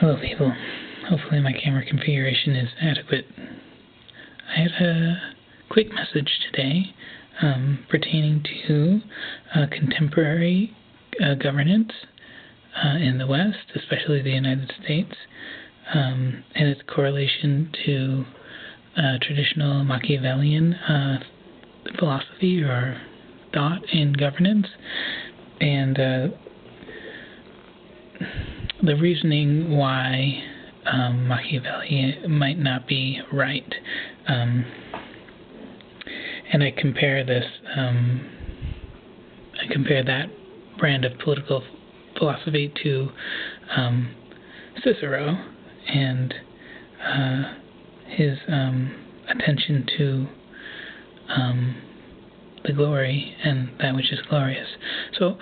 Hello people, hopefully my camera configuration is adequate. I had a quick message today pertaining to contemporary governance in the West, especially the United States, and its correlation to traditional Machiavellian philosophy or thought in governance, and the reasoning why Machiavelli might not be right. And I compare that brand of political philosophy to Cicero and his attention to the glory and that which is glorious. So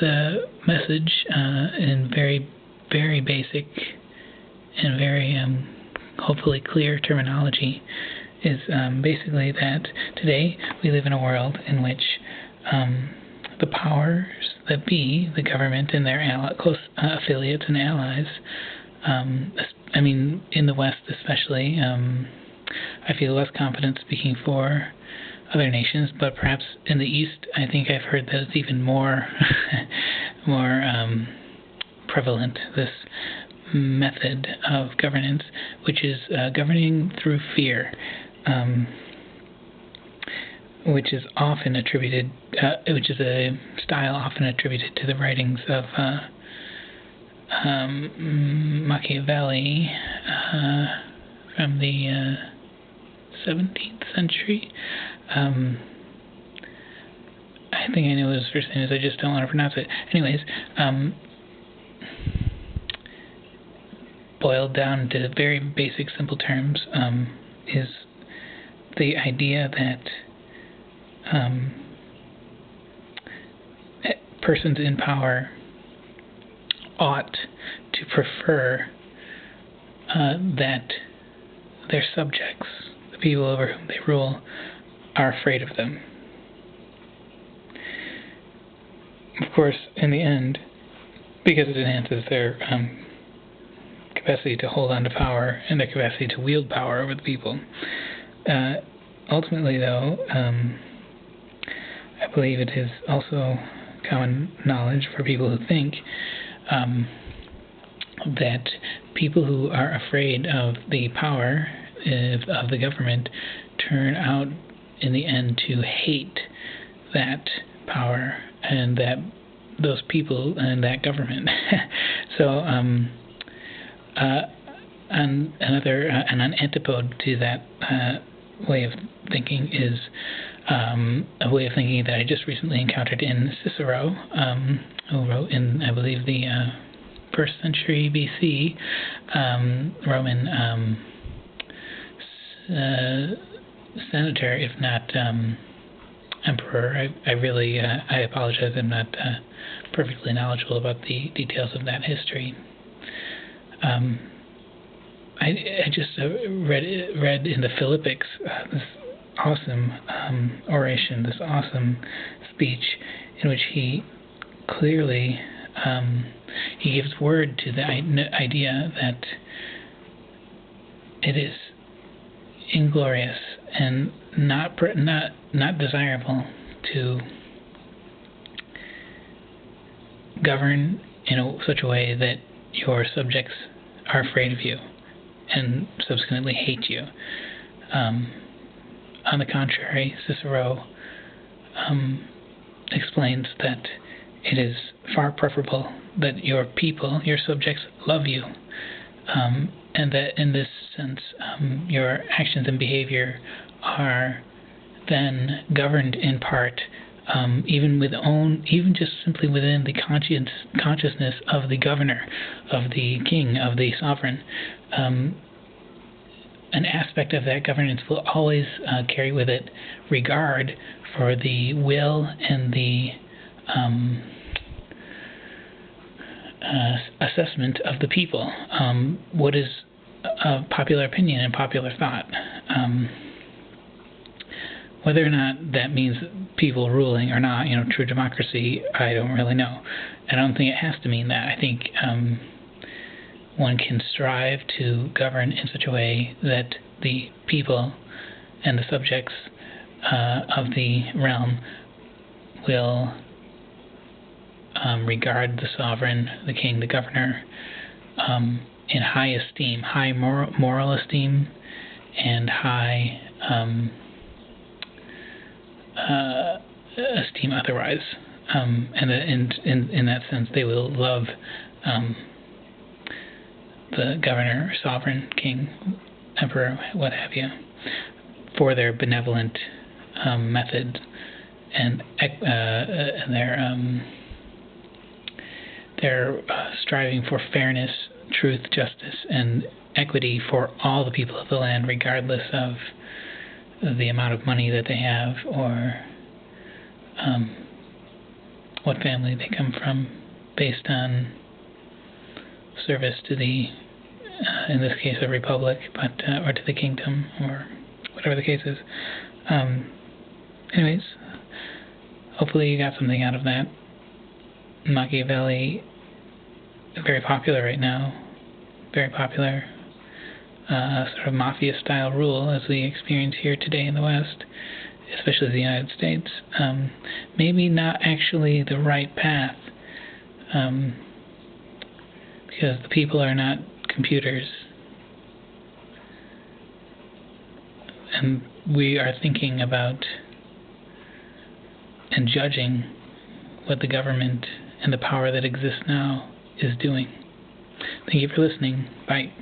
the message in very, very basic and very hopefully clear terminology is basically that today we live in a world in which the powers that be, the government and their close affiliates and allies, in the West especially, I feel less confident speaking for other nations, but perhaps in the East, I think I've heard that it's even more prevalent, this method of governance, which is governing through fear, which is often attributed, which is a style often attributed to the writings of Machiavelli from the 17th century. I think I know what his first name is, I just don't want to pronounce it. Anyways, boiled down to very basic, simple terms, is the idea that persons in power ought to prefer that their subjects, the people over whom they rule, are afraid of them. Of course, in the end, because it enhances their capacity to hold on to power and their capacity to wield power over the people. Ultimately, though, I believe it is also common knowledge for people who think that people who are afraid of the power of the government turn out in the end to hate that power and that those people and that government. So an antipode to that way of thinking is a way of thinking that I just recently encountered in Cicero, who wrote in, I believe, the 1st century BC, Roman senator, if not emperor. I really I apologize, I'm not perfectly knowledgeable about the details of that history. I just read in the Philippics this awesome oration, this awesome speech in which he clearly he gives word to the idea that it is inglorious and not desirable to govern in such a way that your subjects are afraid of you and subsequently hate you. On the contrary, Cicero explains that it is far preferable that your people, your subjects, love you, and that in this sense your actions and behavior are then governed in part even just simply within the consciousness of the governor, of the king, of the sovereign. An aspect of that governance will always carry with it regard for the will and the assessment of the people, what is popular opinion and popular thought. Whether or not that means people ruling or not, true democracy, I don't really know. I don't think it has to mean that. I think one can strive to govern in such a way that the people and the subjects of the realm will regard the sovereign, the king, the governor, in high esteem, high moral esteem, and high esteem otherwise. And in that sense, they will love the governor, sovereign, king, emperor, what have you, for their benevolent method and their striving for fairness, truth, justice, and equity for all the people of the land, regardless of the amount of money that they have or what family they come from, based on service to the, in this case, a republic, but or to the kingdom, or whatever the case is. Anyways, hopefully you got something out of that. Machiavelli, very popular right now, very popular, sort of mafia-style rule as we experience here today in the West, especially the United States. Maybe not actually the right path, because the people are not computers, and we are thinking about and judging what the government and the power that exists now is doing. Thank you for listening. Bye.